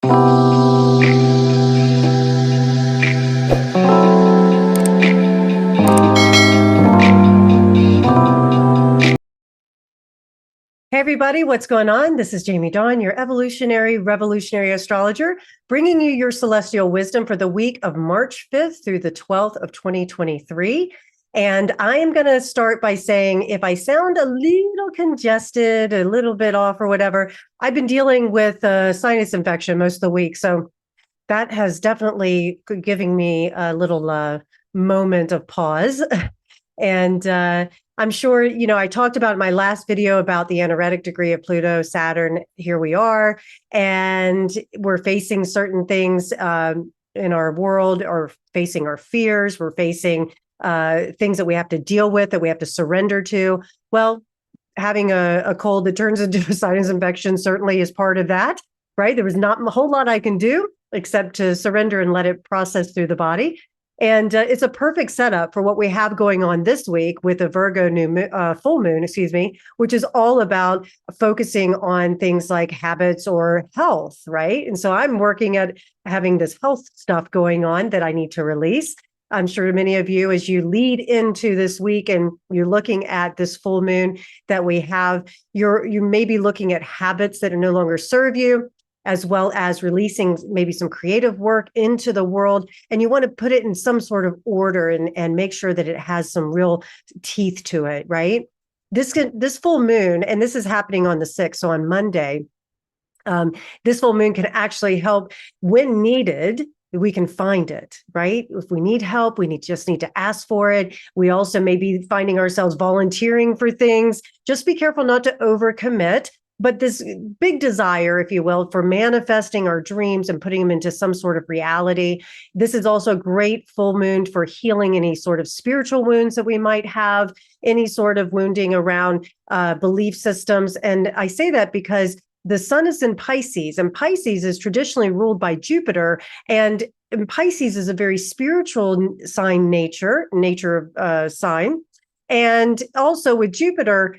Hey everybody, what's going on? This is Jamie Dawn, your evolutionary revolutionary astrologer, bringing you your celestial wisdom for the week of March 5th through the 12th of 2023. And I am going to start by saying, if I sound a little congested, a little bit off or whatever, I've been dealing with a sinus infection most of the week. So that has definitely given me a little moment of pause. And I'm sure, I talked about in my last video about the anaretic degree of Pluto, Saturn. Here we are. And we're facing certain things in our world, or facing our fears. We're facing things that we have to deal with, that we have to surrender to. Well, having a cold that turns into a sinus infection certainly is part of that, right? There was not a whole lot I can do except to surrender and let it process through the body. And it's a perfect setup for what we have going on this week with the Virgo full moon, which is all about focusing on things like habits or health, right? And so I'm working at having this health stuff going on that I need to release. I'm sure many of you, as you lead into this week and you're looking at this full moon that we have, you may be looking at habits that no longer serve you, as well as releasing maybe some creative work into the world. And you want to put it in some sort of order and make sure that it has some real teeth to it, right? This full moon, and this is happening on the 6th, so on Monday, this full moon can actually help when needed. We can find it, right? If we need help, we just need to ask for it. We also may be finding ourselves volunteering for things. Just be careful not to overcommit. But this big desire, if you will, for manifesting our dreams and putting them into some sort of reality. This is also a great full moon for healing any sort of spiritual wounds that we might have, any sort of wounding around belief systems. And I say that because the sun is in Pisces, and Pisces is traditionally ruled by Jupiter. And Pisces is a very spiritual sign nature sign. And also with Jupiter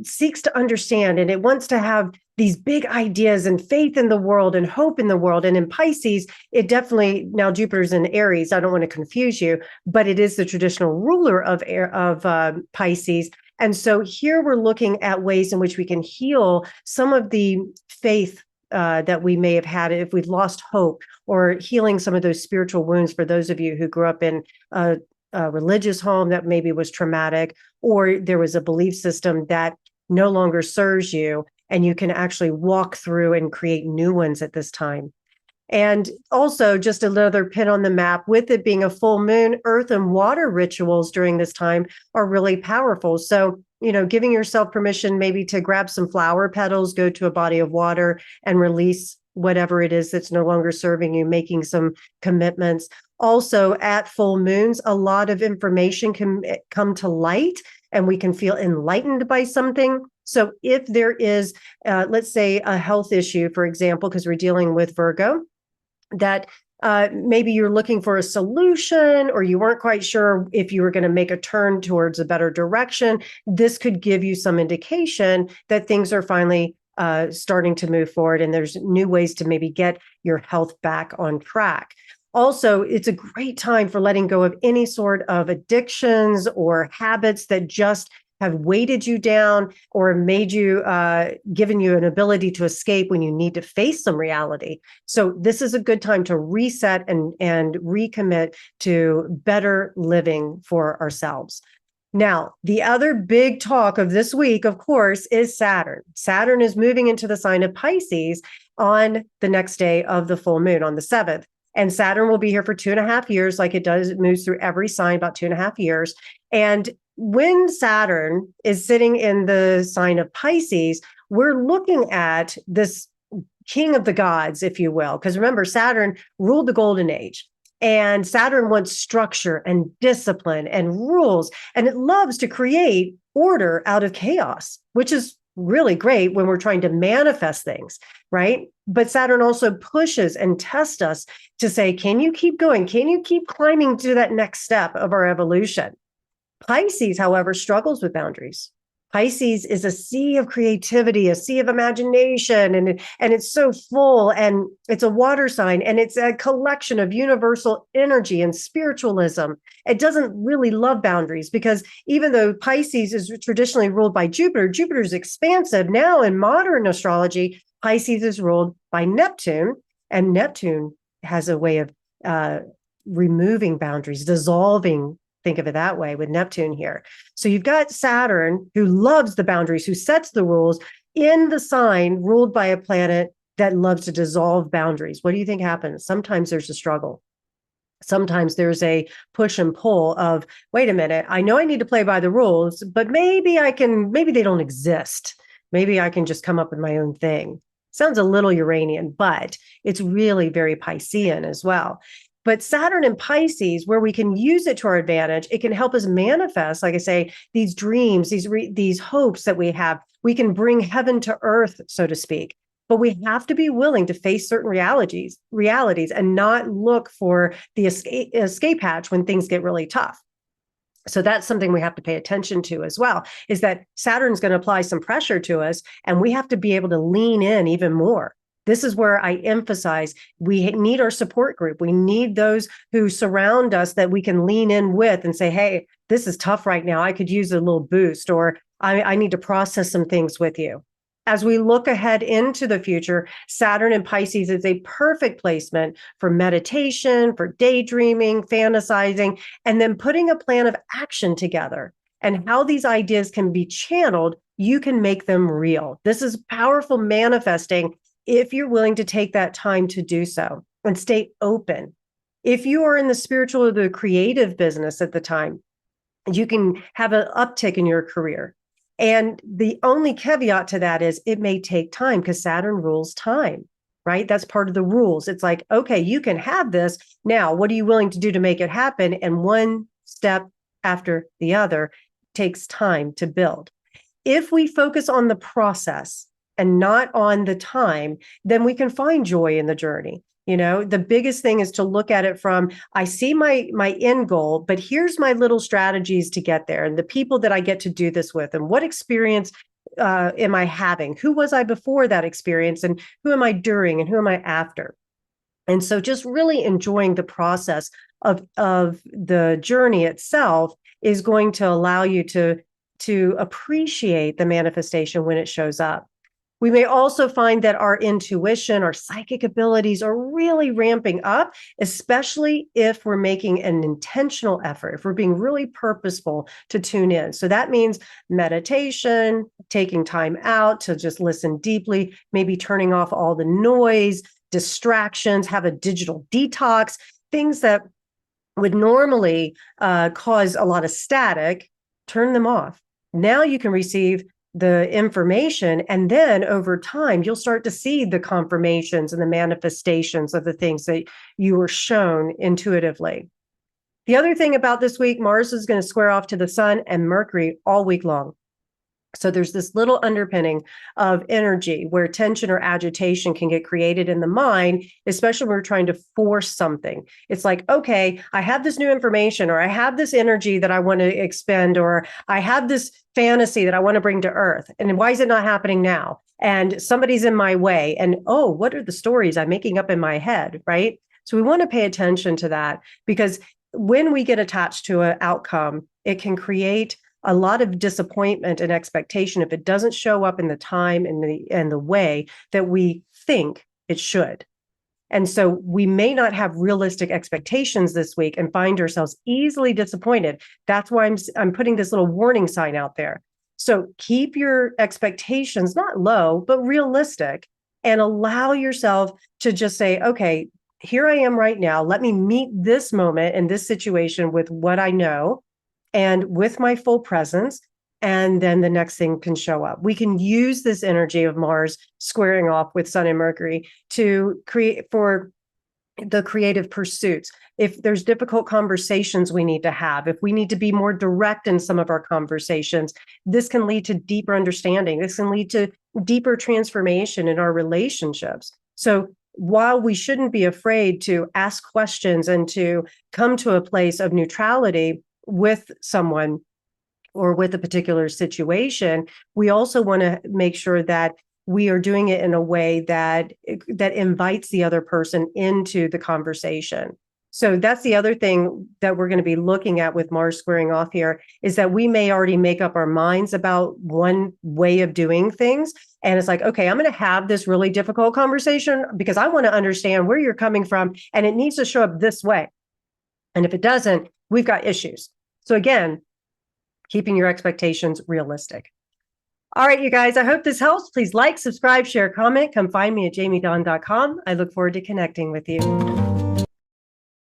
seeks to understand, and it wants to have these big ideas and faith in the world and hope in the world. And in Pisces, it definitely, now Jupiter's in Aries, I don't want to confuse you, but it is the traditional ruler of Pisces. And so here we're looking at ways in which we can heal some of the faith that we may have had if we've lost hope, or healing some of those spiritual wounds for those of you who grew up in a religious home that maybe was traumatic, or there was a belief system that no longer serves you, and you can actually walk through and create new ones at this time. And also, just another pin on the map, with it being a full moon, earth and water rituals during this time are really powerful. So, giving yourself permission maybe to grab some flower petals, go to a body of water and release whatever it is that's no longer serving you, making some commitments. Also, at full moons, a lot of information can come to light and we can feel enlightened by something. So if there is, let's say, a health issue, for example, because we're dealing with Virgo, that maybe you're looking for a solution, or you weren't quite sure if you were going to make a turn towards a better direction, this could give you some indication that things are finally starting to move forward, and there's new ways to maybe get your health back on track. Also, it's a great time for letting go of any sort of addictions or habits that just have weighted you down or made you, given you an ability to escape when you need to face some reality. So this is a good time to reset and recommit to better living for ourselves. Now, the other big talk of this week, of course, is Saturn. Saturn is moving into the sign of Pisces on the next day of the full moon, on the 7th. And Saturn will be here for 2.5 years, like it does. It moves through every sign about 2.5 years. And when Saturn is sitting in the sign of Pisces, we're looking at this king of the gods, if you will. Because remember, Saturn ruled the golden age. And Saturn wants structure and discipline and rules. And it loves to create order out of chaos, which is really great when we're trying to manifest things, right? But Saturn also pushes and tests us to say, can you keep going? Can you keep climbing to that next step of our evolution? Pisces, however, struggles with boundaries. Pisces is a sea of creativity, a sea of imagination, and it's so full, and it's a water sign, and it's a collection of universal energy and spiritualism. It doesn't really love boundaries, because even though Pisces is traditionally ruled by Jupiter, Jupiter's expansive. Now in modern astrology, Pisces is ruled by Neptune, and Neptune has a way of removing boundaries, dissolving. Think of it that way with Neptune here. So you've got Saturn, who loves the boundaries, who sets the rules, in the sign ruled by a planet that loves to dissolve boundaries. What do you think happens? Sometimes there's a struggle. Sometimes there's a push and pull of, wait a minute, I know I need to play by the rules, but maybe they don't exist. Maybe I can just come up with my own thing. Sounds a little Uranian, but it's really very Piscean as well. But Saturn and Pisces, where we can use it to our advantage, it can help us manifest, like I say, these dreams, these hopes that we have. We can bring heaven to earth, so to speak. But we have to be willing to face certain realities and not look for the escape hatch when things get really tough. So that's something we have to pay attention to as well, is that Saturn's going to apply some pressure to us, and we have to be able to lean in even more. This is where I emphasize we need our support group. We need those who surround us that we can lean in with and say, hey, this is tough right now. I could use a little boost, or I need to process some things with you. As we look ahead into the future, Saturn and Pisces is a perfect placement for meditation, for daydreaming, fantasizing, and then putting a plan of action together. And how these ideas can be channeled, you can make them real. This is powerful manifesting if you're willing to take that time to do so and stay open. If you are in the spiritual or the creative business at the time, you can have an uptick in your career. And the only caveat to that is it may take time, because Saturn rules time, right? That's part of the rules. It's like, okay, you can have this. Now, what are you willing to do to make it happen? And one step after the other takes time to build. If we focus on the process and not on the time, then we can find joy in the journey. You know, the biggest thing is to look at it from, I see my end goal, but here's my little strategies to get there, and the people that I get to do this with, and what experience am I having? Who was I before that experience, and who am I during, and who am I after? And so just really enjoying the process of the journey itself is going to allow you to appreciate the manifestation when it shows up. We may also find that our intuition, our psychic abilities are really ramping up, especially if we're making an intentional effort, if we're being really purposeful to tune in. So that means meditation, taking time out to just listen deeply, maybe turning off all the noise, distractions, have a digital detox, things that would normally cause a lot of static, turn them off. Now you can receive the information, and then over time, you'll start to see the confirmations and the manifestations of the things that you were shown intuitively. The other thing about this week, Mars is going to square off to the Sun and Mercury all week long. So there's this little underpinning of energy where tension or agitation can get created in the mind, especially when we're trying to force something. It's like, okay, I have this new information, or I have this energy that I want to expend, or I have this fantasy that I want to bring to earth. And why is it not happening now? And somebody's in my way. And oh, what are the stories I'm making up in my head, right? So we want to pay attention to that, because when we get attached to an outcome, it can create a lot of disappointment and expectation if it doesn't show up in the time and the way that we think it should. And so we may not have realistic expectations this week and find ourselves easily disappointed. That's why I'm putting this little warning sign out there. So keep your expectations not low, but realistic, and allow yourself to just say, okay, here I am right now. Let me meet this moment and this situation with what I know and with my full presence, and then the next thing can show up. We can use this energy of Mars squaring off with Sun and Mercury to create for the creative pursuits. If there's difficult conversations we need to have, if we need to be more direct in some of our conversations, this can lead to deeper understanding. This can lead to deeper transformation in our relationships. So while we shouldn't be afraid to ask questions and to come to a place of neutrality with someone, or with a particular situation, we also want to make sure that we are doing it in a way that invites the other person into the conversation. So that's the other thing that we're going to be looking at with Mars squaring off here, is that we may already make up our minds about one way of doing things. And it's like, okay, I'm going to have this really difficult conversation because I want to understand where you're coming from, and it needs to show up this way. And if it doesn't, we've got issues. So again, keeping your expectations realistic. All right, you guys, I hope this helps. Please like, subscribe, share, comment. Come find me at jamiedawn.com. I look forward to connecting with you.